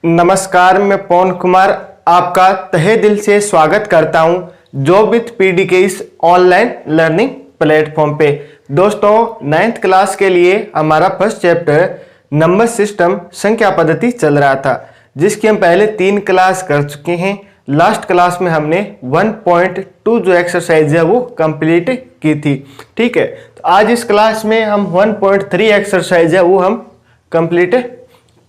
नमस्कार, मैं पवन कुमार आपका तहे दिल से स्वागत करता हूं जॉब विथ पीडी के इस ऑनलाइन लर्निंग प्लेटफॉर्म पे। दोस्तों, 9th क्लास के लिए हमारा फर्स्ट चैप्टर नंबर सिस्टम संख्या पद्धति चल रहा था, जिसकी हम पहले 3 क्लास कर चुके हैं। लास्ट क्लास में हमने 1.2 जो एक्सरसाइज है वो कंप्लीट की थी। ठीक है, तो आज इस क्लास में हम 1.3 एक्सरसाइज है वो हम कंप्लीट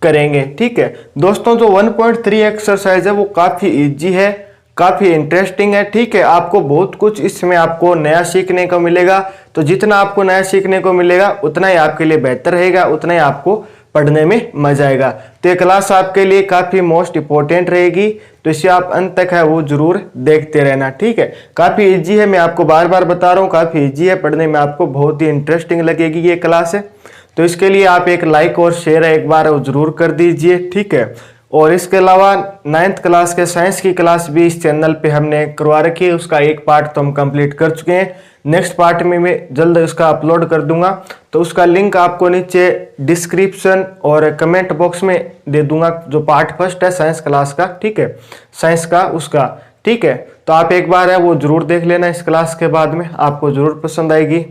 करेंगे। ठीक है दोस्तों, जो 1.3 एक्सरसाइज है वो काफ़ी इजी है, काफ़ी इंटरेस्टिंग है। ठीक है, आपको बहुत कुछ इसमें आपको नया सीखने को मिलेगा। तो जितना आपको नया सीखने को मिलेगा उतना ही आपके लिए बेहतर रहेगा, उतना ही आपको पढ़ने में मजा आएगा। तो ये क्लास आपके लिए काफ़ी मोस्ट इंपॉर्टेंट रहेगी, तो इसे आप अंत तक है वो जरूर देखते रहना। ठीक है, काफ़ी इजी है, मैं आपको बार बार बता रहा हूँ, काफ़ी इजी है, पढ़ने में आपको बहुत ही इंटरेस्टिंग लगेगी ये क्लास है। तो इसके लिए आप एक लाइक और शेयर एक बार जरूर कर दीजिए। ठीक है, और इसके अलावा 9th क्लास के साइंस की क्लास भी इस चैनल पे हमने करवा रखी है, उसका एक पार्ट तो हम कंप्लीट कर चुके हैं। नेक्स्ट पार्ट में मैं जल्द इसका अपलोड कर दूंगा, तो उसका लिंक आपको नीचे डिस्क्रिप्शन और कमेंट बॉक्स में दे दूंगा, जो पार्ट फर्स्ट है साइंस क्लास का। ठीक है, साइंस का उसका। ठीक है, तो आप एक बार है वो जरूर देख लेना, इस क्लास के बाद में आपको जरूर पसंद आएगी।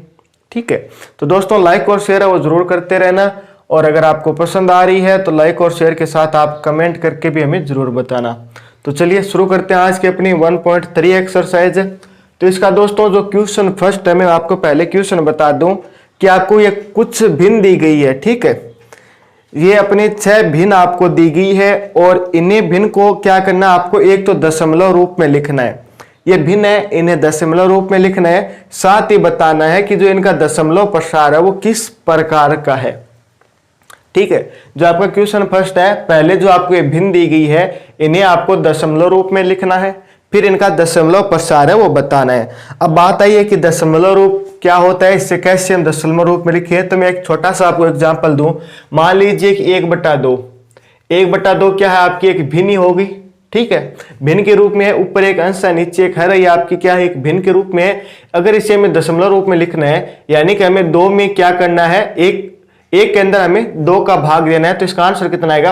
ठीक है, तो दोस्तों लाइक और शेयर है वो जरूर करते रहना, और अगर आपको पसंद आ रही है तो लाइक और शेयर के साथ आप कमेंट करके भी हमें जरूर बताना। तो चलिए शुरू करते हैं आज की अपनी 1.3 एक्सरसाइज। तो इसका दोस्तों जो क्वेश्चन फर्स्ट है, मैं आपको पहले क्वेश्चन बता दूं कि आपको ये कुछ भिन्न दी गई है। ठीक है, ये अपने 6 भिन्न आपको दी गई है, और इन्हें भिन्न को क्या करना है, आपको एक तो दशमलव रूप में लिखना है। ये भिन्न है, इन्हें दशमलव रूप में लिखना है, साथ ही बताना है कि जो इनका दशमलव प्रसार है वो किस प्रकार का है। ठीक है, जो आपका क्वेश्चन फर्स्ट है, पहले जो आपको ये भिन्न दी गई है इन्हें आपको दशमलव रूप में लिखना है, फिर इनका दशमलव प्रसार है वो बताना है। अब बात आई है कि दशमलव रूप क्या होता है, इससे कैसे हम दशमलव रूप में लिखे। तो मैं एक छोटा सा आपको एग्जांपल दूं। मान लीजिए कि 1/2 1/2 क्या है, आपकी एक भिन्न होगी। ठीक है, भिन्न के रूप में है, ऊपर एक अंश है नीचे एक है, ये आपकी क्या है, एक भिन्न के रूप में है। अगर इसे हमें दशमलव रूप में लिखना है, यानी कि हमें 2 में क्या करना है, एक के अंदर हमें 2 का भाग देना है, तो इसका आंसर कितना आएगा,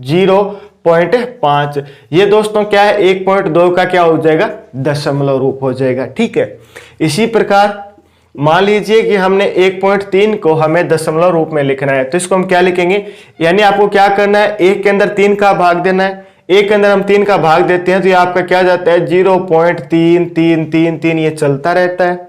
0.5। ये दोस्तों क्या है, 1.2 का क्या हो जाएगा, दशमलव रूप हो जाएगा। ठीक है, इसी प्रकार मान लीजिए कि हमने 1.3 को हमें दशमलव रूप में लिखना है, तो इसको हम क्या लिखेंगे, यानी आपको क्या करना है, 1 के अंदर 3 का भाग देना है। 1 के अंदर हम 3 का भाग देते हैं तो ये आपका क्या जाता है, 0.3333, ये चलता रहता है।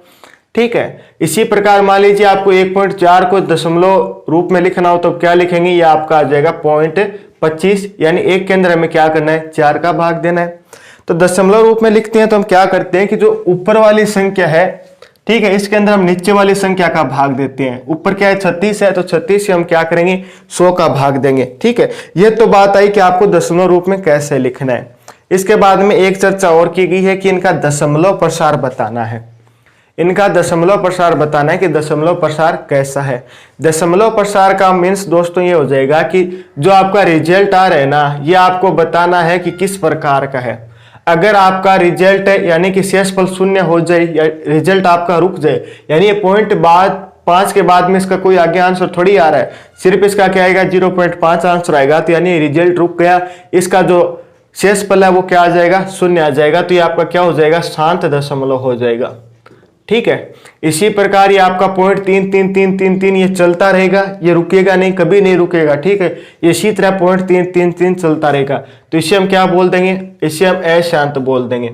ठीक है, इसी प्रकार मान लीजिए आपको 1.4 को दशमलव रूप में लिखना हो तो क्या लिखेंगे, ये आपका आ जाएगा 0.25, यानी 1 के अंदर हमें क्या करना है, 4 का भाग देना है। तो दशमलव रूप में लिखते हैं तो हम क्या करते हैं कि जो ऊपर वाली संख्या है, ठीक है, इसके अंदर हम नीचे वाली संख्या का भाग देते हैं। ऊपर क्या है, 36 है, तो 36 से हम क्या करेंगे, 100 का भाग देंगे। ठीक है, ये तो बात आई कि आपको दशमलव रूप में कैसे लिखना है। इसके बाद में एक चर्चा और की गई है कि इनका दशमलव प्रसार बताना है। इनका दशमलव प्रसार बताना है कि दशमलव प्रसार कैसा है। दशमलव प्रसार का मीन्स दोस्तों ये हो जाएगा कि जो आपका रिजल्ट आ रहा है ना, ये आपको बताना है कि किस प्रकार का है। अगर आपका रिजल्ट है यानी कि शेषफल 0 हो जाए, या रिजल्ट आपका रुक जाए, यानी ये पॉइंट बाद 5 के बाद में इसका कोई आगे आंसर थोड़ी आ रहा है, सिर्फ इसका क्या आएगा, 0.5 आंसर आएगा, तो यानी रिजल्ट रुक गया, इसका जो शेषफल है वो क्या आ जाएगा, 0 आ जाएगा, तो ये आपका क्या हो जाएगा, शांत दशमलव हो जाएगा। ठीक है, इसी प्रकार ये आपका 0.3333 ये चलता रहेगा, ये रुकेगा नहीं, कभी नहीं रुकेगा। ठीक है, ये इसी तरह 0.333 चलता रहेगा, तो इसे हम क्या बोल देंगे, इसे हम अशांत बोल देंगे।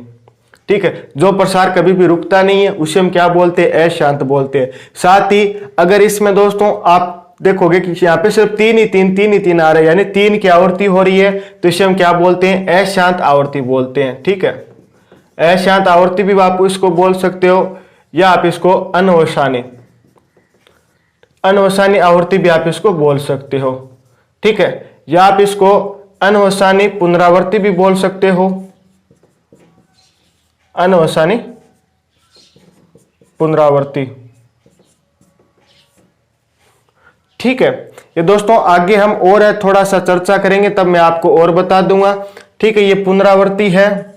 ठीक है, जो प्रसार कभी भी रुकता नहीं है उसे हम क्या बोलते हैं, अशांत बोलते हैं। साथ ही अगर इसमें दोस्तों आप देखोगे कि यहाँ पे सिर्फ 3 ही 3 आ रहा है, यानी 3 की आवृत्ति हो रही है, तो इसे हम क्या बोलते हैं, अशांत आवृत्ति बोलते हैं। ठीक है, अशांत आवृत्ति भी आप इसको बोल सकते हो, या आप इसको अनवसानी आवृत्ति भी आप इसको बोल सकते हो। ठीक है, या आप इसको अनवसानी पुनरावृत्ति भी बोल सकते हो, अनवसानी पुनरावृत्ति। ठीक है, ये दोस्तों आगे हम और है थोड़ा सा चर्चा करेंगे, तब मैं आपको और बता दूंगा। ठीक है, ये पुनरावृत्ति है,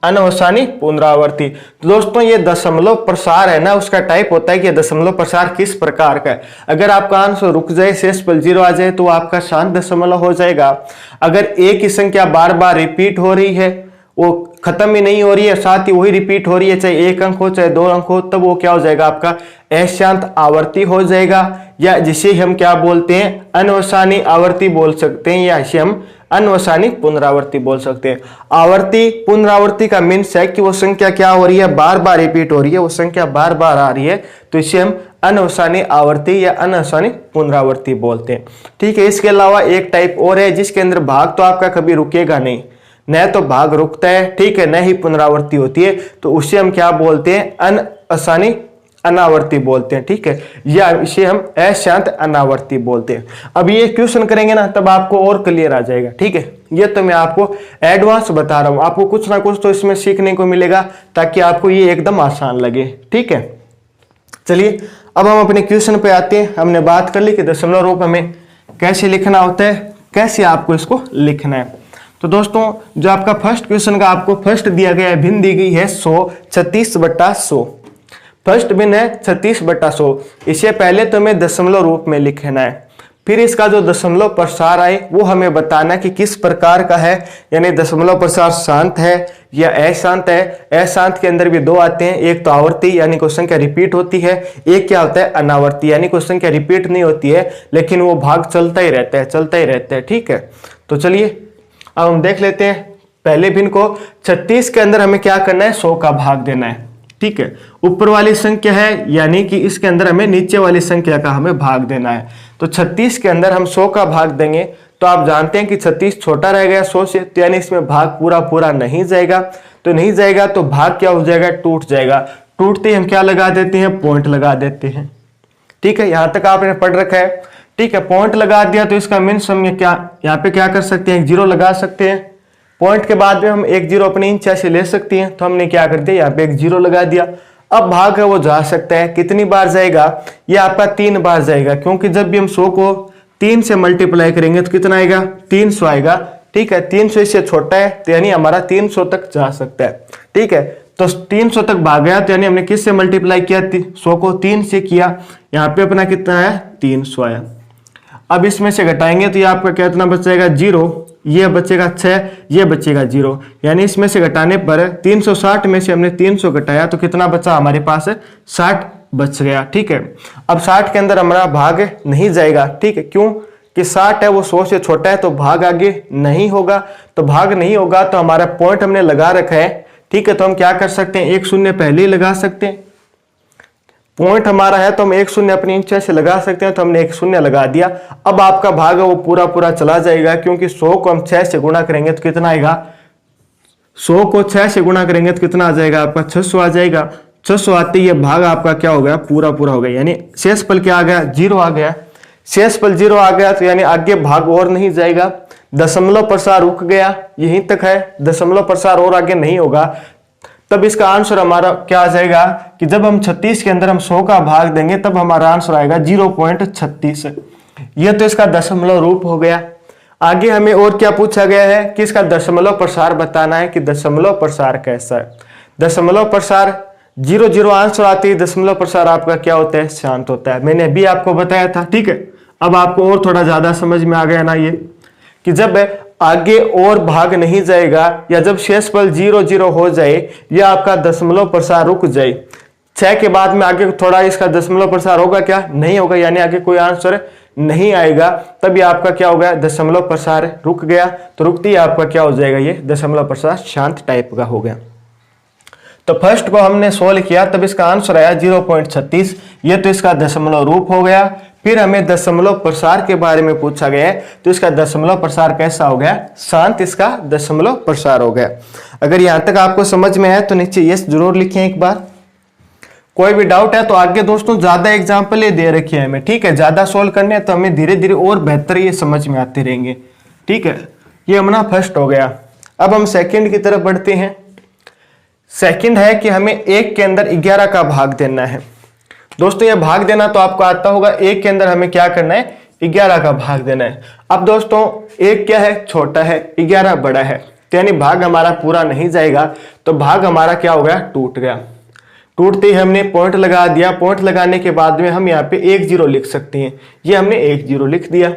अनवसानी पुनरावर्ती। तो दोस्तों ये दशमलव प्रसार है ना, उसका टाइप होता है कि दशमलव प्रसार किस प्रकार का है। अगर आपका आंसर रुक जाए, शेष पल 0 आ जाए तो आपका शांत दशमलव हो जाएगा। अगर एक ही संख्या बार बार रिपीट हो रही है, वो खत्म ही नहीं हो रही है, साथ ही वही रिपीट हो रही है, चाहे 1 अंक हो चाहे 2 अंक हो, तब वो क्या हो जाएगा, आपका अशांत आवर्ती हो जाएगा, या जिसे हम क्या बोलते हैं, अनवसानी आवर्ती बोल सकते हैं, या इसे हम अनवसानी पुनरावर्ती बोल सकते हैं। आवर्ती पुनरावर्ती का मीन्स है कि वो संख्या क्या हो रही है, बार बार रिपीट हो रही है, वो संख्या बार बार आ रही है, तो इसे हम अनवसानी आवर्ती या अनवसानी पुनरावर्ती बोलते हैं। ठीक है, इसके अलावा एक टाइप और है जिसके अंदर भाग तो आपका कभी रुकेगा नहीं, न तो भाग रुकता है, ठीक है, न ही पुनरावर्ती होती है, तो उसे हम क्या बोलते हैं, अनवसानी अनावर्ती बोलते हैं। ठीक है, या इसे हम अशांत अनावर्ती बोलते हैं। अब ये क्वेश्चन करेंगे ना तब आपको और क्लियर आ जाएगा। ठीक है, ये तो मैं आपको एडवांस बता रहा हूं, आपको कुछ ना कुछ तो इसमें सीखने को मिलेगा ताकि आपको ये एकदम आसान लगे। ठीक है, चलिए अब हम अपने क्वेश्चन पे आते हैं। हमने बात कर ली कि दशमलव रूप हमें कैसे लिखना होता है, कैसे आपको इसको लिखना है। तो दोस्तों जो आपका फर्स्ट क्वेश्चन का आपको फर्स्ट दिया गया है, भिन्न दी गई है 100 36/100। फर्स्ट भिन्न है 36/100। इसे पहले तो हमें दशमलव रूप में लिखना है, फिर इसका जो दशमलव प्रसार आए वो हमें बताना कि किस प्रकार का है, यानी दशमलव प्रसार शांत है या अशांत है। अशांत के अंदर भी दो आते हैं, एक तो आवर्ती यानी कोई संख्या रिपीट होती है, एक क्या होता है अनावर्ती यानी कोई संख्या रिपीट नहीं होती है लेकिन वो भाग चलता ही रहता है, चलता ही रहता है। ठीक है, तो चलिए अब हम देख लेते हैं पहले भिन्न को। 36 के अंदर हमें क्या करना है, 100 का भाग देना है। ठीक है, ऊपर वाली संख्या है यानी कि इसके अंदर हमें नीचे वाली संख्या का हमें भाग देना है। तो 36 के अंदर हम 100 का भाग देंगे तो आप जानते हैं कि 36 छोटा रह गया 100 से, तो यानी इसमें भाग पूरा पूरा नहीं जाएगा, तो नहीं जाएगा तो भाग क्या हो जाएगा, टूट जाएगा। टूटते ही हम क्या लगा देते हैं, पॉइंट लगा देते हैं। ठीक है, यहां तक आपने पढ़ रखा है। ठीक है, पॉइंट लगा दिया तो इसका मीन्स हम क्या यहाँ पे क्या कर सकते हैं, 0 लगा सकते हैं। पॉइंट के बाद में हम 1 0 अपनी इच्छा से ले सकते हैं, तो हमने क्या कर दिया, यहाँ पे 1 0 लगा दिया। अब भाग है वो जा सकता है, कितनी बार जाएगा, ये आपका 3 बार जाएगा, क्योंकि जब भी हम 100 को 3 से मल्टीप्लाई करेंगे तो कितना आएगा, 300 आएगा। ठीक है, 300 इससे छोटा है तो यानी हमारा 300 तक जा सकता है। ठीक है, तो 300 तक भाग गया तो यानी हमने किससे मल्टीप्लाई किया, 100 को 3 से किया, यहाँ पे अपना कितना है 300 आया। अब इसमें से घटाएंगे तो ये आपका कितना बचेगा, 0, ये बचेगा 6, ये बचेगा 0, यानी इसमें से घटाने पर 360 में से हमने 300 घटाया तो कितना बचा हमारे पास, 60 बच गया। ठीक है, अब 60 के अंदर हमारा भाग नहीं जाएगा। ठीक है, क्यों कि 60 है वो 100 से छोटा है तो भाग आगे नहीं होगा, तो भाग नहीं होगा तो हमारा पॉइंट हमने लगा रखा है। ठीक है, तो हम क्या कर सकते हैं, 1 0 पहले ही लगा सकते हैं। पॉइंट हमारा है तो हम 1 0 अपनी इच्छा से लगा सकते हैं, तो हमने 1 0 लगा दिया। अब आपका भाग है वो पूरा पूरा चला जाएगा, क्योंकि 100 को हम 6 से गुणा करेंगे तो कितना आएगा, 100 को 6 से गुणा करेंगे तो कितना आ जाएगा, आपका 600 आ जाएगा। 600 आते ही ये भाग आपका क्या हो गया, पूरा पूरा हो गया, यानी शेष पल क्या आ गया, 0 आ गया। शेष पल 0 आ गया तो यानी आगे भाग और नहीं जाएगा, दशमलव प्रसार रुक गया, यहीं तक है, दशमलव प्रसार और आगे नहीं होगा। तब इसका आंसर हमारा क्या आ जाएगा कि जब हम 36 के अंदर हम 100 का भाग देंगे तब हमारा आंसर आएगा 0.36। यह तो इसका दशमलव रूप हो गया। आगे हमें और क्या पूछा गया है कि इसका दशमलव प्रसार बताना है कि दशमलव प्रसार कैसा है। दशमलव प्रसार 0 0 आंसर आते ही दशमलव प्रसार आपका क्या होता है, शांत होता है। मैंने अभी आपको बताया था। ठीक है, अब आपको और थोड़ा ज्यादा समझ में आ गया ना, ये कि जब आगे और भाग नहीं जाएगा या जब शेष पल 0 0 हो जाए या आपका दशमलव प्रसार रुक जाए, 6 के बाद में आगे थोड़ा इसका दशमलव प्रसार होगा क्या, नहीं होगा, यानी आगे कोई आंसर नहीं आएगा, तभी आपका क्या हो गया, दशमलव प्रसार रुक गया। तो रुकते ही आपका क्या हो जाएगा, ये दशमलव प्रसार शांत टाइप का हो गया। तो फर्स्ट को हमने सोल्व किया तब इसका आंसर आया 0.36, ये तो इसका दशमलव रूप हो गया। फिर हमें दशमलव प्रसार के बारे में पूछा गया है, तो इसका दशमलव प्रसार कैसा हो गया, शांत इसका दशमलव प्रसार हो गया। अगर यहां तक आपको समझ में है तो नीचे यस जरूर लिखें एक बार। कोई भी डाउट है तो आगे दोस्तों ज्यादा एग्जाम्पल ये दे रखे हैं हमें। ठीक है, ज्यादा सोल्व करने हैं तो हमें धीरे धीरे और बेहतर ये समझ में आते रहेंगे। ठीक है, ये हमारा फर्स्ट हो गया। अब हम सेकंड की तरफ बढ़ते हैं। सेकंड है कि हमें 1 के अंदर 11 का भाग देना है। दोस्तों ये भाग देना तो आपको आता होगा, 1 के अंदर हमें क्या करना है, 11 का भाग देना है। अब दोस्तों 1 क्या है, छोटा है, 11 बड़ा है। तो यानी भाग हमारा पूरा नहीं जाएगा, तो भाग हमारा क्या हो गया, टूट गया। टूटते ही हमने पॉइंट लगा दिया। पॉइंट लगाने के बाद में हम यहाँ पे 1 0 लिख सकते हैं। ये हमने 1 0 लिख दिया।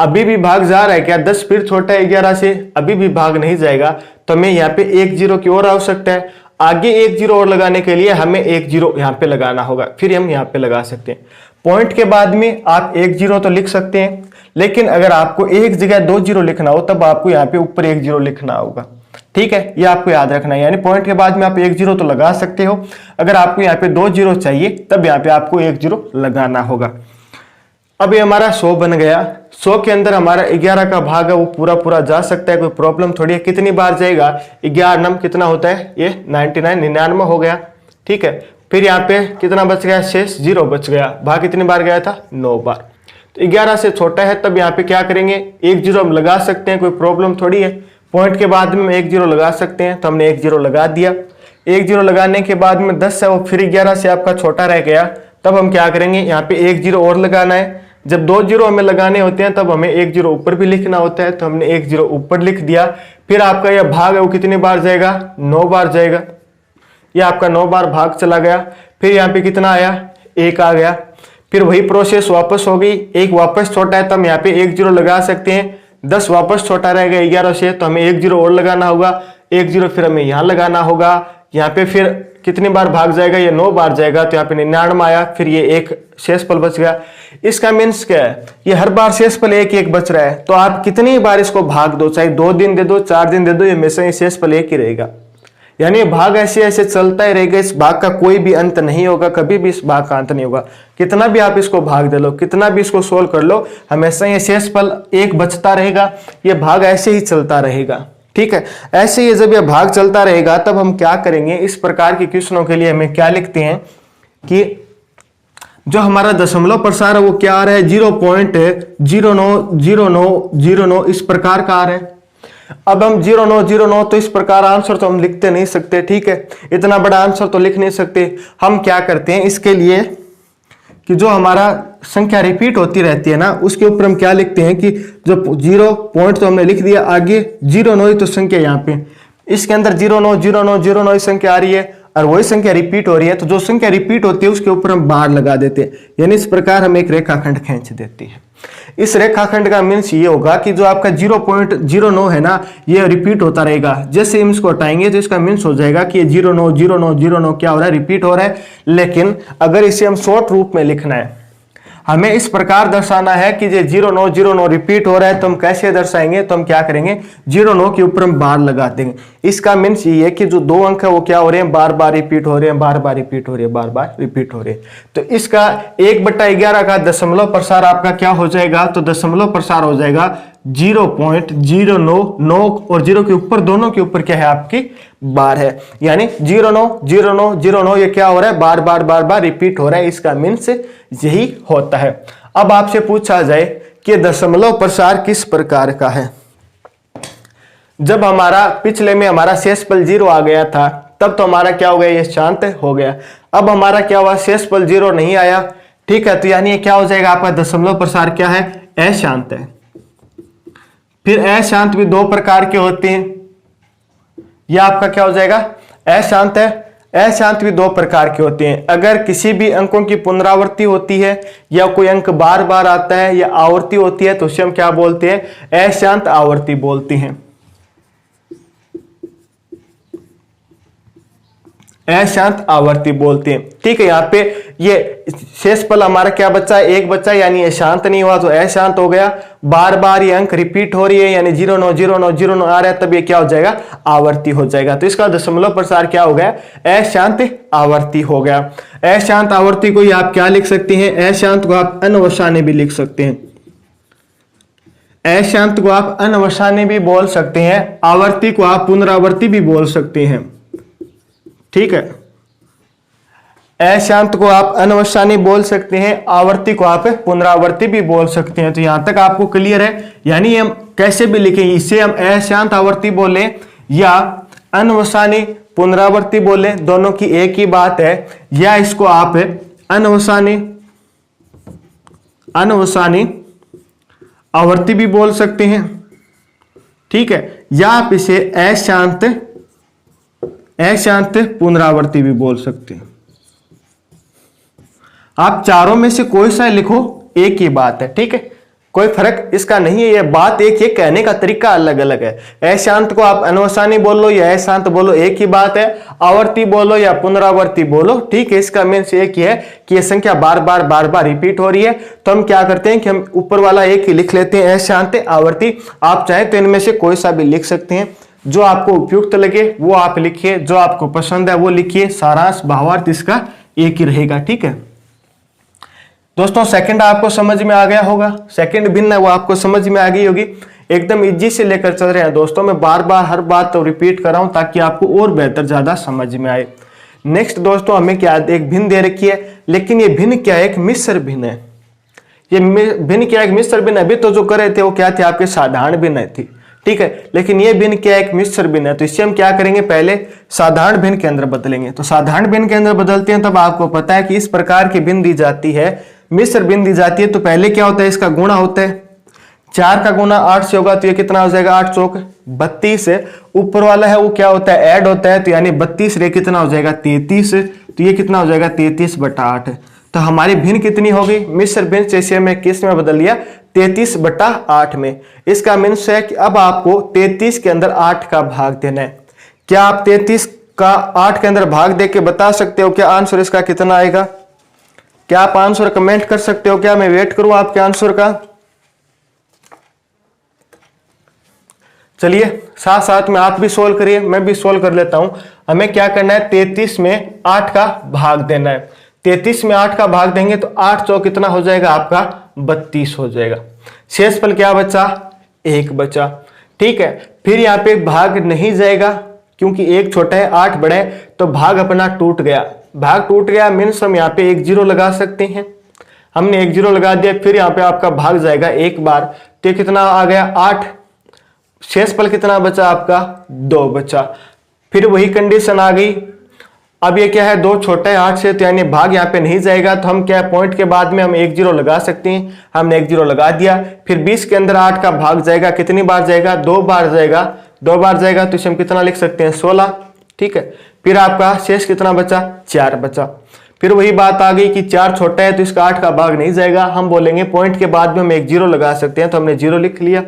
अभी भी भाग जा रहा है क्या, 10 फिर छोटा है 11 से, अभी भी भाग नहीं जाएगा, तो हमें यहाँ पे 1 0 की और आवश्यकता है। आगे 1 0 और लगाने के लिए हमें 1 0 यहाँ पे लगाना होगा, फिर हम यहाँ पे लगा सकते हैं। पॉइंट के बाद में आप 1 0 तो लिख सकते हैं, लेकिन अगर आपको एक जगह 2 0 लिखना हो तब आपको यहाँ पे ऊपर 1 0 लिखना होगा। ठीक है, ये आपको याद रखना है। यानी पॉइंट के बाद में आप 1 0 तो लगा सकते हो, अगर आपको यहाँ पे 2 0 चाहिए तब यहाँ पे आपको 1 0 लगाना होगा। अब ये हमारा 100 बन गया। 100 के अंदर हमारा 11 का भाग है वो पूरा पूरा जा सकता है, कोई प्रॉब्लम थोड़ी है। कितनी बार जाएगा, 11 नम कितना होता है, ये 99 हो गया। ठीक है, फिर यहाँ पे कितना बच गया, शेष 0 बच गया। भाग कितनी बार गया था, 9 बार। तो 11 से छोटा है तब यहाँ पे क्या करेंगे, 1 0 हम लगा सकते हैं, कोई प्रॉब्लम थोड़ी है। पॉइंट के बाद में 1 0 लगा सकते हैं, तो हमने 1 0 लगा दिया। 1 0 लगाने के बाद में 10 है वो फिर 11 से आपका छोटा रह गया, तब हम क्या करेंगे, यहाँ पे 1 0 और लगाना है। जब 2 0 हमें लगाने होते हैं तब हमें 1 0 ऊपर भी लिखना होता है, तो हमने 1 0 ऊपर लिख दिया। फिर आपका यह भाग है वो कितनी बार जाएगा, 9 बार जाएगा। यह आपका 9 बार भाग चला गया। फिर यहाँ पे कितना आया, 1 आ गया। फिर वही प्रोसेस वापस हो गई। 1 वापस छोटा है तो हम यहाँ पे 1 0 लगा सकते हैं। 10 वापस छोटा रह गया 11 से, तो हमें 1 0 और लगाना होगा। 1 0 फिर हमें यहाँ लगाना होगा। यहाँ पे फिर कितनी बार भाग जाएगा, ये 9 बार जाएगा, तो यहाँ पे 99 आया। फिर ये एक शेषफल बच गया। इसका मीन्स क्या है, ये हर बार शेषफल 1 1 बच रहा है, तो आप कितनी बार इसको भाग दो, चाहे 2 दिन दे दो, 4 दिन दे दो, ये हमेशा ये शेषफल 1 ही रहेगा। यानी भाग ऐसे ऐसे चलता ही रहेगा। इस भाग का कोई भी अंत नहीं होगा, कभी भी इस भाग का अंत नहीं होगा। कितना भी आप इसको भाग दे लो, कितना भी इसको सोल्व कर लो, हमेशा ये शेषफल 1 बचता रहेगा। ये भाग ऐसे ही चलता रहेगा। ठीक है, ऐसे ही जब ये भाग चलता रहेगा तब हम क्या करेंगे, इस प्रकार के क्वेश्चनों के लिए हमें क्या लिखते हैं कि जो हमारा दशमलव प्रसार है वो क्या आ रहा है, 0.090909 इस प्रकार का आ रहा है। अब हम 0909 तो इस प्रकार आंसर तो हम लिखते नहीं सकते। ठीक है, इतना बड़ा आंसर तो लिख नहीं सकते। हम क्या करते हैं इसके लिए कि जो हमारा संख्या रिपीट होती रहती है ना, उसके ऊपर हम क्या लिखते हैं कि जो 0 पॉइंट तो हमने लिख दिया, आगे 09 तो संख्या यहाँ पे इसके अंदर 090909 संख्या आ रही है और वही संख्या रिपीट हो रही है, तो जो संख्या रिपीट होती है उसके ऊपर हम बार लगा देते हैं। यानी इस प्रकार हम एक रेखाखंड खींच देते हैं। इस रेखाखंड का मीन्स ये होगा कि जो आपका 0.09 है ना, ये रिपीट होता रहेगा। जैसे हम इसको हटाएंगे तो इसका मीन्स हो जाएगा कि ये 090909 क्या हो रहा है, रिपीट हो रहा है। लेकिन अगर इसे हम शॉर्ट रूप में लिखना है, हमें इस प्रकार दर्शाना है कि ये 0909 रिपीट हो रहा है, तो हम कैसे दर्शाएंगे, तो हम क्या करेंगे, 09 के ऊपर हम बार लगा देंगे। इसका मीन्स ये है कि जो 2 अंक है वो क्या हो रहे हैं, बार बार रिपीट हो रहे हैं, बार बार रिपीट हो रहे हैं, बार बार रिपीट हो रहे हैं। तो इसका 1/11 का दशमलव प्रसार आपका क्या हो जाएगा, तो दशमलव प्रसार हो जाएगा 0.099 और 0 के ऊपर, दोनों के ऊपर क्या है आपकी बार है। यानी 090909 ये क्या हो रहा है, बार बार बार बार रिपीट हो रहा है। इसका मीन्स यही होता है। अब आपसे पूछा जाए कि दशमलव प्रसार किस प्रकार का है। जब हमारा पिछले में हमारा शेषफल 0 आ गया था तब तो हमारा क्या हो गया, ये शांत हो गया। अब हमारा क्या हुआ, शेषफल 0 नहीं आया। ठीक है, तो यानी ये क्या हो जाएगा, आपका दशमलव प्रसार क्या है, अशांत है। फिर अशांत भी 2 प्रकार के होते हैं। यह आपका क्या हो जाएगा, अशांत है। अशांत भी 2 प्रकार के होते हैं। अगर किसी भी अंकों की पुनरावृत्ति होती है या कोई अंक बार बार आता है या आवर्ती होती है तो उसे हम क्या बोलते हैं, अशांत आवर्ती बोलते हैं। अशांत आवर्ती बोलते हैं। ठीक है, यहाँ पे ये शेषफल हमारा क्या बच्चा है, 1 बच्चा, यानी अशांत नहीं हुआ तो अशांत हो गया। बार बार ये अंक रिपीट हो रही है, यानी 090909 आ रहा है, तब ये क्या हो जाएगा, आवर्ती हो जाएगा। तो इसका दशमलव प्रसार क्या हो गया, अशांत आवर्ती हो गया। अशांत आवर्ती को आप क्या लिख सकते हैं, अशांत को आप अनवसाने भी लिख सकते हैं। अशांत को आप अनवसाने भी बोल सकते हैं, आवर्ती को आप पुनरावर्ती भी बोल सकते हैं। ठीक है, अशांत को आप अनवसानी बोल सकते हैं, आवर्ती को आप पुनरावर्ती भी बोल सकते हैं। तो यहां तक आपको क्लियर है। यानी हम कैसे भी लिखें, इसे हम अशांत आवर्ती बोले या अनवसानी पुनरावर्ती बोले, दोनों की एक ही बात है। या इसको आप अनवसानी आवर्ती भी बोल सकते हैं। ठीक है, या आप इसे अशांत पुनरावर्ती भी बोल सकते हैं। आप चारों में से कोई सा लिखो, एक ही बात है, ठीक है, कोई फर्क इसका नहीं है। ये बात एक ही, कहने का तरीका अलग अलग है। अशांत को आप अनवसानी बोलो या अशांत बोलो, एक ही बात है। आवर्ती बोलो या पुनरावर्ती बोलो, ठीक है, इसका मीन्स एक ही है कि ये संख्या बार बार रिपीट हो रही है। तो हम क्या करते हैं कि हम ऊपर वाला एक ही लिख लेते हैं, अशांत आवर्ती। आप चाहे तो इनमें से कोई सा भी लिख सकते हैं, जो आपको उपयुक्त लगे वो आप लिखिए, जो आपको पसंद है वो लिखिए। सारांश भावार्थ इसका एक ही रहेगा, ठीक है दोस्तों। सेकंड आपको समझ में आ गया होगा, सेकंड भिन्न है वो आपको समझ में आ गई होगी। एकदम इजी से लेकर चल रहे हैं दोस्तों, मैं बार बार हर बात तो रिपीट कर रहा हूं ताकि आपको और बेहतर ज्यादा समझ में आए। नेक्स्ट दोस्तों, हमें क्या एक भिन्न दे रखी है, लेकिन ये भिन्न क्या है, एक मिश्र भिन्न है। ये भिन्न क्या है, एक मिश्र भिन्न। अभी तो जो कर रहे थे वो क्या थे, आपके साधारण भिन्न थी, ठीक है, लेकिन ये भिन्न क्या है, एक मिश्र भिन्न है। तो इससे हम क्या करेंगे, पहले साधारण भिन्न के अंदर बदलेंगे। तो साधारण भिन्न के अंदर बदलते हैं तब आपको पता है कि इस प्रकार की भिन्न दी जाती है, मिश्र भिन्न दी जाती है। तो पहले क्या होता है, इसका गुणा होता है, 4 का गुणा 8 से होगा तो ये कितना हो जाएगा, 8 चौक 32 है। ऊपर वाला है वो क्या होता है, ऐड होता है, तो यानी 32 रे कितना हो जाएगा, 33। तो ये कितना हो जाएगा, 33/8। तो हमारी भिन्न कितनी होगी, मिश्र भिन्न जैसे मैं किस में बदल लिया, 33/8 में। इसका मीन्स है कि अब आपको 33 के अंदर 8 का भाग देना है। क्या आप 33 का 8 के अंदर भाग दे के बता सकते हो क्या आंसर इसका कितना आएगा? क्या आप आंसर कमेंट कर सकते हो? क्या मैं वेट करूं आपके आंसर का? चलिए साथ साथ में आप भी सोल्व करिए, मैं भी सोल्व कर लेता हूं। हमें क्या करना है, 33 में 8 का भाग देना है। 33 में 8 का भाग देंगे तो 8 चौक कितना हो जाएगा आपका, 32 हो जाएगा। शेषफल क्या बचा, 1 बचा, ठीक है। फिर यहाँ पे भाग नहीं जाएगा क्योंकि 1 छोटा है 8 बड़ा है, तो भाग अपना टूट गया। भाग टूट गया मीन्स हम यहाँ पे 1 0 लगा सकते हैं। हमने 1 0 लगा दिया, फिर यहाँ पे आपका भाग जाएगा एक बार, तो कितना आ गया 8। शेषफल कितना बचा आपका, 2 बचा। फिर वही कंडीशन आ गई, अब ये क्या है, 2 छोटा है 8 से, तो यानी भाग यहाँ पे नहीं जाएगा। तो हम क्या है, पॉइंट के बाद में हम 1 0 लगा सकते हैं। हमने 1 0 लगा दिया। फिर 20 के अंदर 8 का भाग जाएगा, कितनी बार जाएगा, 2 बार जाएगा। 2 बार जाएगा तो इसे हम कितना लिख सकते हैं, 16, ठीक है। फिर आपका शेष कितना बचा, 4 बचा। फिर वही बात आ गई कि 4 छोटा है तो इसका 8 का भाग नहीं जाएगा। हम बोलेंगे पॉइंट के बाद में हम 1 0 लगा सकते हैं, तो हमने 0 लिख लिया।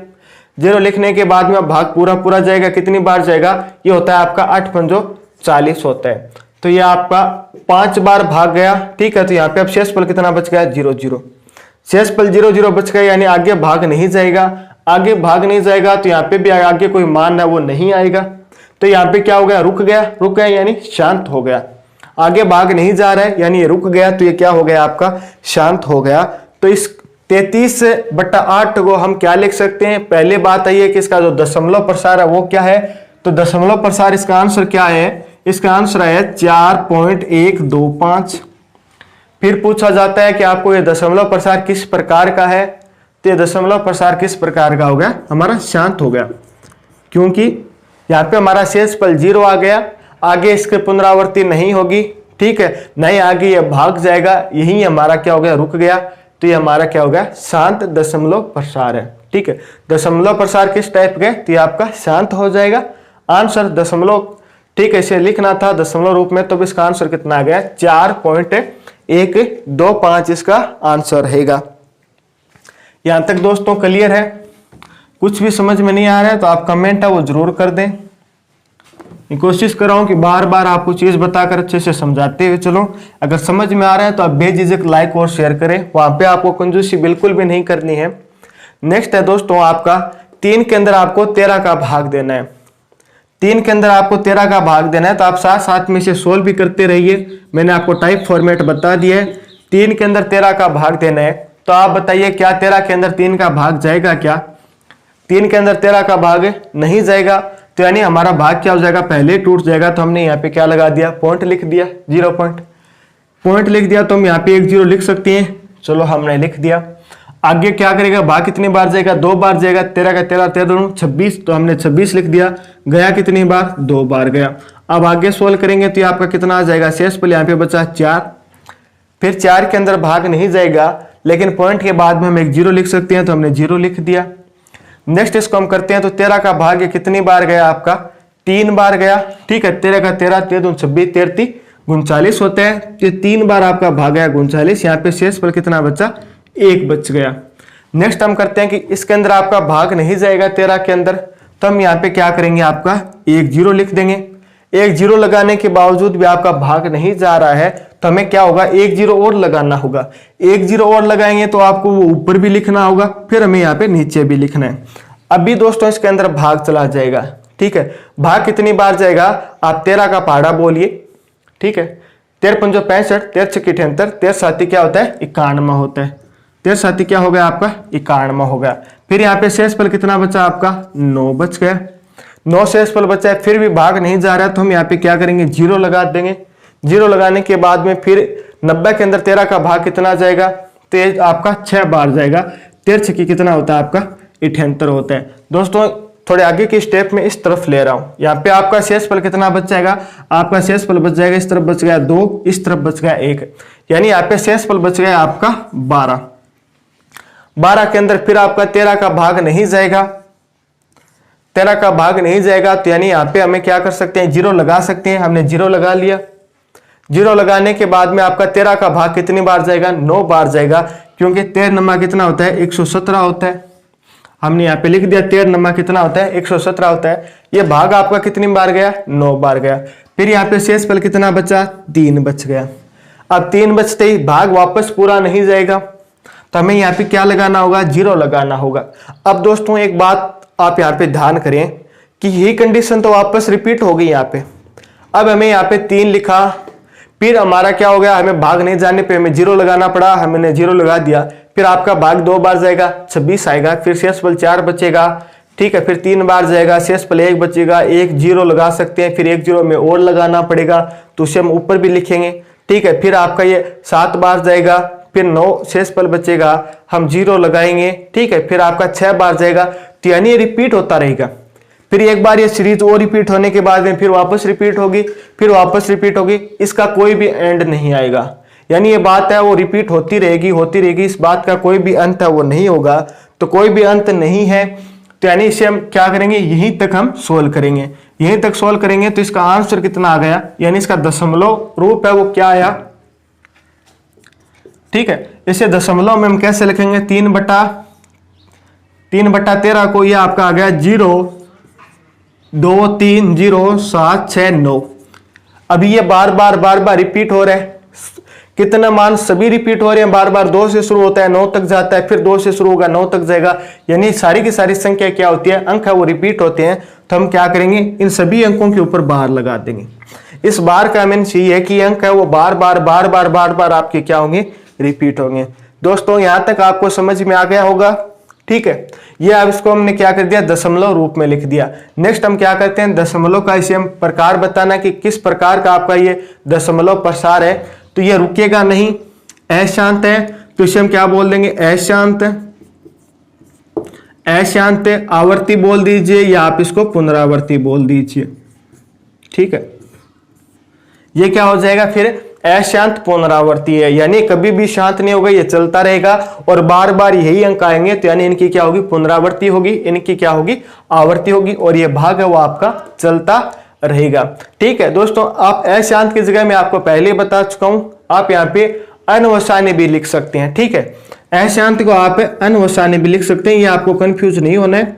0 लिखने के बाद में भाग पूरा पूरा जाएगा, कितनी बार जाएगा, ये होता है आपका 8 पंजो 40 होता है। तो ये आपका 5 बार भाग गया, ठीक है। तो यहाँ पे अब शेषफल कितना बच गया, 0 0। शेषफल 0 0 बच गया, यानी आगे भाग नहीं जाएगा। आगे भाग नहीं जाएगा तो यहाँ पे भी आगे कोई मान है वो नहीं आएगा। तो यहाँ पे क्या हो गया, रुक गया यानी शांत हो गया। आगे भाग नहीं जा रहा है यानी ये रुक गया, तो ये क्या हो गया आपका, शांत हो गया। तो इस 33/8 को हम क्या लिख सकते हैं, पहले बात आई है कि इसका जो दशमलव प्रसार है वो क्या है, तो दशमलव प्रसार इसका आंसर क्या है, इसका आंसर है 4.125। फिर पूछा जाता है कि आपको ये दशमलव प्रसार किस प्रकार का है, तो ये दशमलव प्रसार किस प्रकार का हो गया, हमारा शांत हो गया, क्योंकि यहाँ पे हमारा शेषफल 0 आ गया। आगे इसके पुनरावृत्ति नहीं होगी, ठीक है, नहीं आगे ये भाग जाएगा, यही हमारा क्या हो गया, रुक गया। तो ये हमारा क्या हो गया, शांत दशमलव प्रसार है, ठीक है। दशमलव प्रसार किस टाइप के, तो ये आपका शांत हो जाएगा। आंसर दशमलव, ठीक है, इसे लिखना था दशमलव रूप में, तो इसका आंसर कितना आ गया, 4.125 इसका आंसर रहेगा। यहां तक दोस्तों क्लियर है? कुछ भी समझ में नहीं आ रहा है तो आप कमेंट है वो जरूर कर दें। कोशिश कर रहा हूं कि बार बार आपको चीज बताकर अच्छे से समझाते हुए चलो। अगर समझ में आ रहा है तो आप बेझिझक लाइक और शेयर करें, वहां पे आपको कंजूसी बिल्कुल भी नहीं करनी है। नेक्स्ट है दोस्तों आपका 3 के अंदर आपको 13 का भाग देना है। 3 के अंदर आपको 13 का भाग देना है, तो आप साथ साथ में इसे सोल्व भी करते रहिए। मैंने आपको टाइप फॉर्मेट बता दिया है। 3 के अंदर 13 का भाग देना है, तो आप बताइए क्या 13 के अंदर 3 का भाग जाएगा क्या? 3 के अंदर 13 का भाग नहीं जाएगा, तो यानी हमारा भाग क्या हो जाएगा, पहले टूट जाएगा। तो हमने यहाँ पे क्या लगा दिया, पॉइंट लिख दिया, 0 पॉइंट लिख दिया। तो हम यहाँ पे 1 0 लिख सकते हैं, चलो हमने लिख दिया। आगे क्या करेगा, भाग कितनी बार जाएगा, 2 बार जाएगा। 13 का 13 13 26, तो हमने 26 लिख दिया। गया कितनी बार, 2 बार गया। अब आगे सोल्व करेंगे तो आपका कितना आ जाएगा, शेषफल यहाँ पे बचा 4। फिर 4 के अंदर भाग नहीं जाएगा, लेकिन पॉइंट के बाद में हम 1 0 लिख सकते हैं, तो हमने 0 लिख दिया। नेक्स्ट इसको हम करते हैं तो 13 का भाग ये कितनी बार गया आपका 3 बार गया। ठीक है, 13 का 13, 13 दूनी 26, 13 39 होता है। ये 3 बार आपका भाग गया 39। यहाँ पे शेष पर कितना बचा 1 बच गया। नेक्स्ट हम करते हैं कि इसके अंदर आपका भाग नहीं जाएगा 13 के अंदर, तो हम यहाँ पे क्या करेंगे आपका 1 0 लिख देंगे। 1 0 लगाने के बावजूद भी आपका भाग नहीं जा रहा है तो हमें क्या होगा 1 0 और लगाना होगा। 1 0 और लगाएंगे तो आपको वो ऊपर भी लिखना होगा, फिर हमें यहाँ पे नीचे भी लिखना है। अभी दोस्तों इसके अंदर भाग चला जाएगा। ठीक है, भाग कितनी बार जाएगा आप 13 का पहाड़ा बोलिए। ठीक है, 13 पंजो 65, 13 छक्के 78, 13 साथी क्या होता है 91 होता है। 13 साथी क्या हो गया आपका 91 हो गया। फिर यहाँ पे शेषफल कितना बचा आपका 9 बच गया। 9 शेषफल बचा है, फिर भी भाग नहीं जा रहा है तो हम यहाँ पे क्या करेंगे 0 लगा देंगे। 0 लगाने के बाद में फिर 90 के अंदर 13 का भाग कितना जाएगा तो आपका 6 बार जाएगा। 13 छक्के कितना होता है आपका 78 होता है। दोस्तों थोड़े आगे की स्टेप में इस तरफ ले रहा हूं। यहाँ पे आपका शेषफल कितना बच जाएगा, आपका शेषफल बच जाएगा इस तरफ बच गया 2, इस तरफ बच गया 1, यानी यहाँ पे शेषफल बच गया आपका 12। 12 के अंदर फिर आपका 13 का भाग नहीं जाएगा। 13 का भाग नहीं जाएगा तो यानी यहाँ पे हमें क्या कर सकते हैं 0 लगा सकते हैं। हमने 0 लगा लिया। 0 लगाने के बाद में आपका 13 का भाग कितनी बार जाएगा 9 बार जाएगा, क्योंकि 13 नमा कितना होता है 117 होता है। हमने यहाँ पे लिख दिया 13 नमा कितना होता है 117 होता है। ये भाग आपका कितनी बार गया 9 बार गया। फिर यहाँ पे शेषफल कितना बचा 3 बच गया। अब 3 बचते ही भाग वापस पूरा नहीं जाएगा तो हमें यहाँ पे क्या लगाना होगा 0 लगाना होगा। अब दोस्तों एक बात आप यहाँ पे ध्यान करें कि यही कंडीशन तो वापस रिपीट हो गई यहाँ पे। अब हमें यहाँ पे 3 लिखा, फिर हमारा क्या हो गया हमें भाग नहीं जाने पे हमें 0 लगाना पड़ा, हमने 0 लगा दिया। फिर आपका भाग 2 बार जाएगा 26 आएगा, फिर शेषफल 4 बचेगा। ठीक है, फिर 3 बार जाएगा, शेषफल 1 बचेगा, 1 0 लगा सकते हैं, फिर 1 0 में और लगाना पड़ेगा तो उसे हम ऊपर भी लिखेंगे। ठीक है, फिर आपका ये 7 बार जाएगा, फिर 9 शेषफल बचेगा, हम 0 लगाएंगे। ठीक है, फिर आपका 6 बार जाएगा तो यानी ये रिपीट होता रहेगा। फिर एक बार ये सीरीज और रिपीट होने के बाद में फिर वापस रिपीट होगी, फिर वापस रिपीट होगी, इसका कोई भी एंड नहीं आएगा। यानी ये बात है वो रिपीट होती रहेगी, इस बात का कोई भी अंत है वो नहीं होगा। तो कोई भी अंत नहीं है तो यानी इसे हम क्या करेंगे यहीं तक हम सोल्व करेंगे। यहीं तक सोल्व करेंगे तो इसका आंसर कितना आ गया, यानी इसका दशमलव रूप है वो क्या आया। ठीक है, इसे दशमलव में हम कैसे लिखेंगे 3/13 को ये आपका आ गया 0 2 3 0 7 6 9। अभी ये बार बार रिपीट हो रहा है। कितना मान सभी रिपीट हो रहे हैं बार बार। 2 से शुरू होता है 9 तक जाता है, फिर 2 से शुरू होगा 9 तक जाएगा, यानी सारी की सारी संख्या क्या होती है अंक है वो रिपीट होते हैं। तो हम क्या करेंगे इन सभी अंकों के ऊपर बार लगा देंगे। इस बार का मीन्स ये है कि अंक है वो बार बार आपके क्या होंगे रिपीट होंगे। दोस्तों यहां तक आपको समझ में आ गया होगा। ठीक है, ये अब इसको हमने क्या कर दिया दशमलव रूप में लिख दिया। नेक्स्ट हम क्या करते हैं दशमलव का इसे हम प्रकार बताना कि किस प्रकार का आपका ये दशमलव प्रसार है। तो ये रुकेगा नहीं, अशांत है तो इसे हम क्या बोल देंगे अशांत। अशांत आवर्ती बोल दीजिए या आप इसको पुनरावर्ती बोल दीजिए। ठीक है, ये क्या हो जाएगा फिर अशांत पुनरावर्ती है, यानी कभी भी शांत नहीं होगा, ये चलता रहेगा और बार बार यही अंक आएंगे तो यानी इनकी क्या होगी पुनरावर्ती होगी, इनकी क्या होगी आवर्ती होगी और ये भाग है वो आपका चलता रहेगा। ठीक है दोस्तों, आप अशांत की जगह मैं आपको पहले बता चुका हूं, आप यहाँ पे अनवसानी भी लिख सकते हैं। ठीक है, अशांत को आप अनवसानी भी लिख सकते हैं, ये आपको कंफ्यूज नहीं होना है,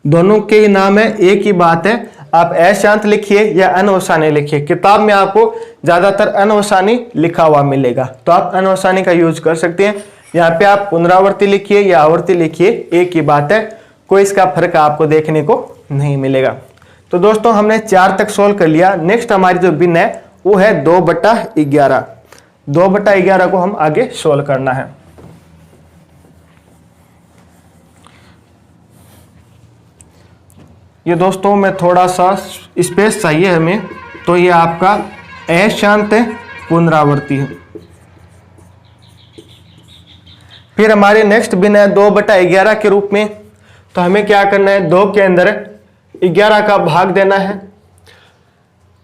दोनों के ही नाम है, एक ही बात है। आप अशांत लिखिए या अनवसानी लिखिए, किताब में आपको ज्यादातर अनवसानी लिखा हुआ मिलेगा तो आप अनवसानी का यूज कर सकते हैं। यहाँ पे आप पुनरावर्ती लिखिए या आवर्ती लिखिए, एक ही बात है, कोई इसका फर्क आपको देखने को नहीं मिलेगा। तो दोस्तों हमने 4 तक सोल्व कर लिया। नेक्स्ट हमारी जो भिन्न है वो है 2/11। 2/11 को हम आगे सोल्व करना है। ये दोस्तों में थोड़ा सा स्पेस चाहिए हमें, तो ये आपका अशांत पुनरावर्ती है। फिर हमारे नेक्स्ट भिन्न है 2/11 के रूप में। तो हमें क्या करना है 2 के अंदर 11 का भाग देना है।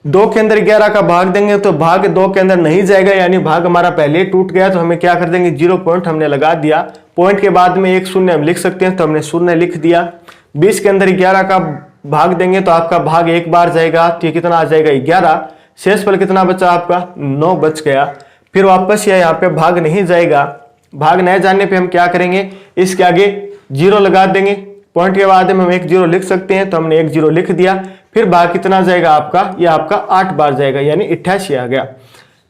2 के अंदर 11 का भाग देंगे तो भाग 2 के अंदर नहीं जाएगा, यानी भाग हमारा पहले ही टूट गया। तो हमें क्या कर देंगे 0 पॉइंट हमने लगा दिया, पॉइंट के बाद में एक शून्य हम लिख सकते हैं तो हमने शून्य लिख दिया। 20 के अंदर 11 का भाग देंगे तो आपका भाग एक बार जाएगा, तो ये कितना आ जाएगा 11। शेषफल कितना बचा आपका 9 बच गया। फिर वापस ये यहाँ पे भाग नहीं जाएगा, भाग नहीं जाने पे हम क्या करेंगे, इसके आगे 0 लगा देंगे, पॉइंट के बाद हम 1 0 लिख सकते हैं, तो हमने 1 0 लिख दिया। फिर भाग कितना जाएगा आपका, ये आपका 8 बार जाएगा, यानी 88 आ गया।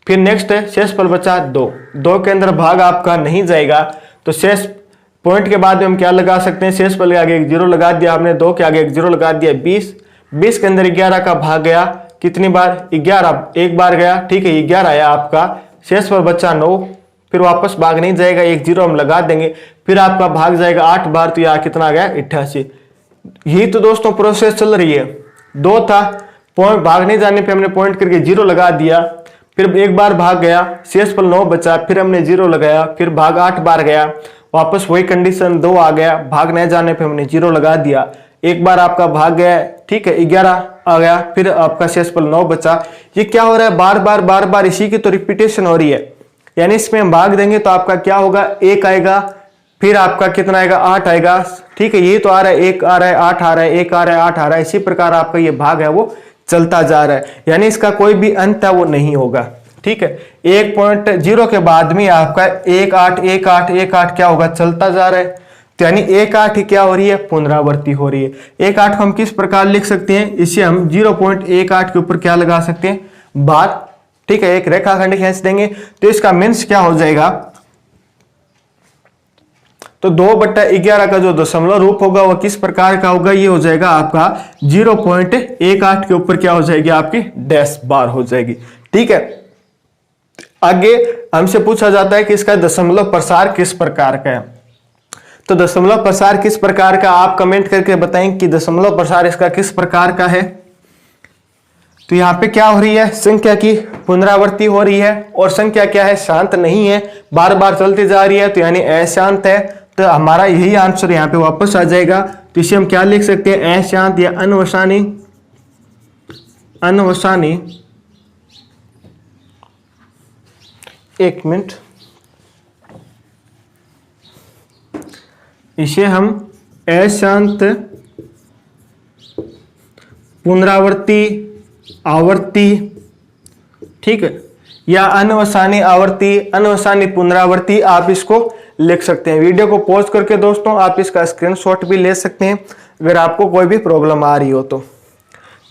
फिर नेक्स्ट है शेषफल बचा 2, 2 के अंदर भाग आपका नहीं जाएगा, तो शेष पॉइंट के बाद में हम क्या लगा सकते हैं, शेषफल के आगे 1 0 लगा दिया हमने, 2 के आगे 1 0 लगा दिया 20, 20 के अंदर 11 का भाग गया, कितनी बार 11, एक बार गया, ठीक है 11 आया आपका। शेषफल बचा 9, फिर वापस भाग नहीं जाएगा, 1 0 हम लगा देंगे, फिर आपका भाग जाएगा 8 बार, तो यहाँ कितना आ गया 88। यही तो दोस्तों प्रोसेस चल रही है। 2 था, पॉइंट भाग नहीं जाने पे हमने पॉइंट करके 0 लगा दिया, फिर एक बार भाग गया, शेषफल 9 बचा, फिर हमने 0 लगाया, फिर भाग 8 बार गया, वापस वही कंडीशन 2 आ गया, भाग नहीं जाने पे हमने 0 लगा दिया, एक बार आपका भाग गया, ठीक है 11 आ गया, फिर आपका शेषफल 9 बचा। ये क्या हो रहा है, बार बार इसी की तो रिपीटेशन हो रही है, यानी इसमें हम भाग देंगे तो आपका क्या होगा 1 आएगा, फिर आपका कितना आएगा 8 आएगा, ठीक है ये तो आ रहा है 1 आ रहा है 8 आ रहा है 1 आ रहा है 8 आ रहा है, इसी प्रकार आपका ये भाग है वो चलता जा रहा है, यानी इसका कोई भी अंत है वो नहीं होगा, ठीक है। 1.0 के बाद में आपका 1 8 1 8 1 8 क्या होगा, चलता जा रहा है, तो यानी 1 8 ही क्या हो रही है, पुनरावृत्ति हो रही है। 1 8 को हम किस प्रकार लिख सकते हैं, इसे हम 0.18 के ऊपर क्या लगा सकते हैं, बार, ठीक है एक रेखाखंड खींच देंगे, तो इसका मीन्स क्या हो जाएगा, तो 2/11 का जो दशमलव रूप होगा वो किस प्रकार का होगा, ये हो जाएगा आपका 0.18 के ऊपर क्या हो जाएगी, आपकी डैश बार हो जाएगी, ठीक है। आगे हमसे पूछा जाता है कि इसका दशमलव प्रसार किस प्रकार का है, तो दशमलव प्रसार किस प्रकार का, आप कमेंट करके बताएं कि दशमलव प्रसार इसका किस प्रकार का है। तो यहाँ पे क्या हो रही है, संख्या की पुनरावृत्ति हो रही है, और संख्या क्या है, शांत नहीं है, बार बार चलती जा रही है, तो यानी अशांत है, तो हमारा यही आंसर यहाँ पे वापस आ जाएगा। तो इसे हम क्या लिख सकते हैं, अशांत या अनवसानी, अनवसानी, एक मिनट, इसे हम अशांत पुनरावृत्ति आवर्ती, ठीक है, या अनवसानी आवर्ती, अनवसानी पुनरावृत्ति, आप इसको लिख सकते हैं। वीडियो को पॉज करके दोस्तों आप इसका स्क्रीनशॉट भी ले सकते हैं अगर आपको कोई भी प्रॉब्लम आ रही हो तो,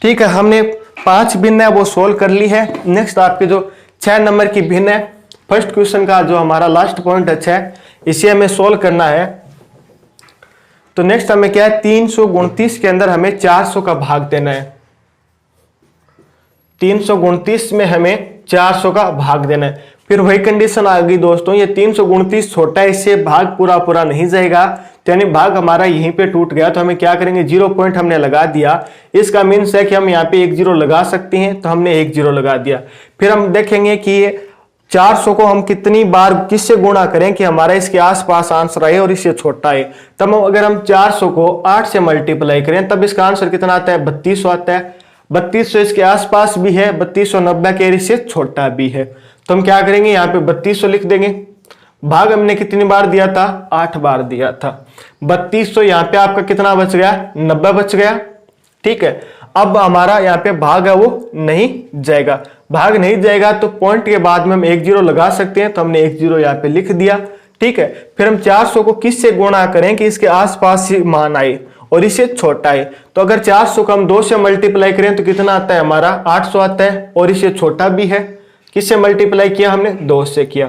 ठीक है। हमने 5 भिन्न है वो सोल्व कर ली है। नेक्स्ट आपके जो 6 नंबर की भिन्न है, फर्स्ट क्वेश्चन का जो हमारा लास्ट पॉइंट है 6, इसे हमें सोल्व करना है। तो नेक्स्ट हमें क्या है, 329 के अंदर हमें 400 का भाग देना है, 329 में हमें 400 का भाग देना है। फिर वही कंडीशन आ गई दोस्तों, ये 329 छोटा है, इससे भाग पूरा नहीं जाएगा, तो यानी भाग हमारा यहीं पे टूट गया, तो हमें क्या करेंगे, 0 पॉइंट हमने लगा दिया। इसका मीन्स है कि हम यहाँ पे 1 0 लगा सकते हैं, तो हमने 1 0 लगा दिया। फिर हम देखेंगे कि ये 400 को हम कितनी बार किससे गुणा करें कि हमारा इसके आसपास आंसर आए और इससे छोटा है। तब अगर हम 400 को 8 से मल्टीप्लाई करें तब इसका आंसर कितना आता है, 3200 आता है। 3200 इसके आसपास भी है, 3290 के इससे छोटा भी है, तो हम क्या करेंगे, यहाँ पे 3200 लिख देंगे। भाग हमने कितनी बार दिया था, 8 बार दिया था। 3200 यहाँ पे आपका कितना बच गया, 90 बच गया, ठीक है। अब हमारा यहाँ पे भाग है वो नहीं जाएगा, भाग नहीं जाएगा तो पॉइंट के बाद में हम 1 0 लगा सकते हैं, तो हमने 1 0 यहाँ पे लिख दिया, ठीक है। फिर हम 400 को किससे गुणा करें कि इसके आसपास ही मान आए और इससे छोटा है, तो अगर 400 को हम 2 से मल्टीप्लाई करें तो कितना आता है हमारा, 800 आता है, और इससे छोटा भी है। किससे मल्टीप्लाई किया हमने, 2 से किया,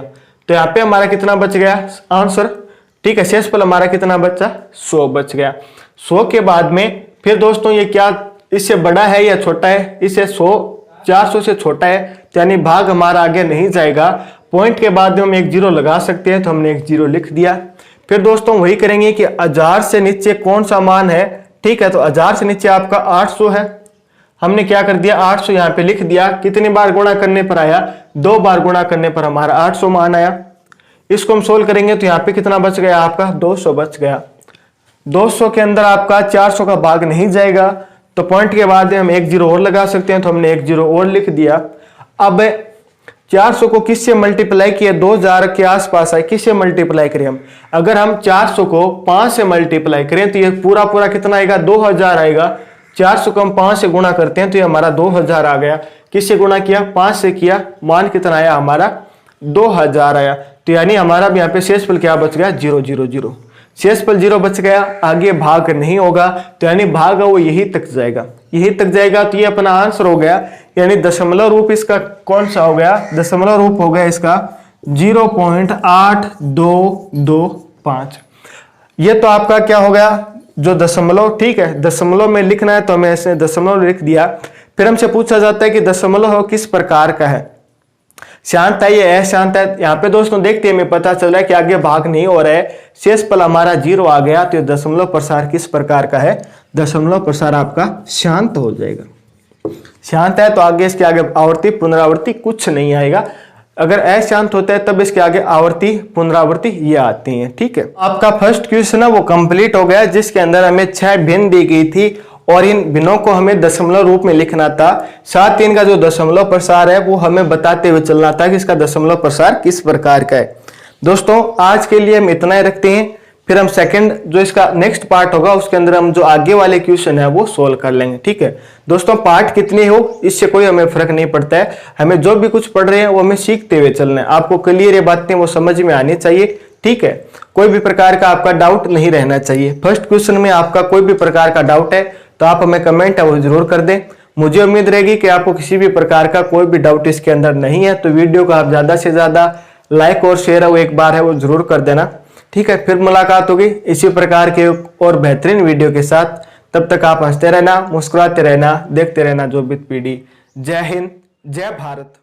तो यहाँ पे हमारा कितना बच गया आंसर, ठीक है। शेषफल हमारा कितना बचा, 100 बच गया। 100 के बाद में फिर दोस्तों ये क्या इससे बड़ा है या छोटा है, इससे 400 से छोटा है, तो यानी भाग हमारा आगे नहीं जाएगा। पॉइंट के बाद में हम 1 0 लगा सकते हैं, तो हमने 1 0 लिख दिया। फिर दोस्तों वही करेंगे कि 1000 से नीचे कौन सा मान है, ठीक है। तो 1000 से नीचे आपका 800 है, हमने क्या कर दिया, 800 यहाँ पे लिख दिया। कितनी बार गुणा करने पर आया, 2 बार गुणा करने पर हमारा 800 मान आया। इसको हम सोल्व करेंगे तो यहाँ पे कितना बच गया आपका, 200 बच गया। 200 के अंदर आपका 400 का भाग नहीं जाएगा, तो पॉइंट के बाद हम 1 0 और लगा सकते हैं, तो हमने 1 0 और लिख दिया। अब 400 को किससे मल्टीप्लाई किया, 2000 के आसपास आए, किससे मल्टीप्लाई करें हम, अगर हम 400 को 5 से मल्टीप्लाई करें तो ये पूरा पूरा कितना आएगा, 2000 आएगा। 400 को हम 5 से गुणा करते हैं तो ये हमारा 2000 आ गया। किससे गुणा किया, 5 से किया, मान कितना आया हमारा 2000 आया। तो यानी हमारा भी यहाँ पे शेषफल क्या बच गया, 0 0 0, शेषफल 0 बच गया, आगे भाग नहीं होगा, तो यानी भाग वो यही तक जाएगा, यही तक जाएगा। तो ये अपना आंसर हो गया, यानी दशमलव रूप इसका कौन सा हो गया, दशमलव रूप हो गया इसका 0.8225। ये तो आपका क्या हो गया, जो दशमलव, ठीक है, दशमलव में लिखना है तो हमें ऐसे दशमलव लिख दिया। फिर हमसे पूछा जाता है कि दशमलव किस प्रकार का है, शांत है या अशांत है। यहाँ पे दोस्तों देखते हैं, हमें पता चल रहा है कि आगे भाग नहीं हो रहा है, शेषफल हमारा 0 आ गया। तो दशमलव प्रसार किस प्रकार का है, दशमलव प्रसार आपका शांत हो जाएगा। शांत है तो आगे इसके आगे आवर्ती पुनरावृत्ति कुछ नहीं आएगा। अगर अशांत होता है तब इसके आगे आवर्ती पुनरावृत्ति ये आती हैं। ठीक है, आपका फर्स्ट क्वेश्चन है वो कंप्लीट हो गया, जिसके अंदर हमें 6 भिन्न दी गई थी और इन भिन्नों को हमें दशमलव रूप में लिखना था। साथ ही इनका जो दशमलव प्रसार है वो हमें बताते हुए चलना था कि इसका दशमलव प्रसार किस प्रकार का है। दोस्तों आज के लिए हम इतना ही रखते हैं, फिर हम सेकंड जो इसका नेक्स्ट पार्ट होगा उसके अंदर हम जो आगे वाले क्वेश्चन है वो सोल्व कर लेंगे। ठीक है दोस्तों, पार्ट कितने हो इससे कोई हमें फर्क नहीं पड़ता है, हमें जो भी कुछ पढ़ रहे हैं वो हमें सीखते हुए चलना है। आपको क्लियर ये बातें वो समझ में आनी चाहिए। ठीक है, कोई भी प्रकार का आपका डाउट नहीं रहना चाहिए। फर्स्ट क्वेश्चन में आपका कोई भी प्रकार का डाउट है तो आप हमें कमेंट है वो जरूर कर दें। मुझे उम्मीद रहेगी कि आपको किसी भी प्रकार का कोई भी डाउट इसके अंदर नहीं है, तो वीडियो को आप ज्यादा से ज्यादा लाइक और शेयर है वो एक बार है वो जरूर कर देना। ठीक है, फिर मुलाकात होगी इसी प्रकार के और बेहतरीन वीडियो के साथ। तब तक आप हंसते रहना, मुस्कुराते रहना, देखते रहना जोबित पीडी। जय हिंद, जय भारत।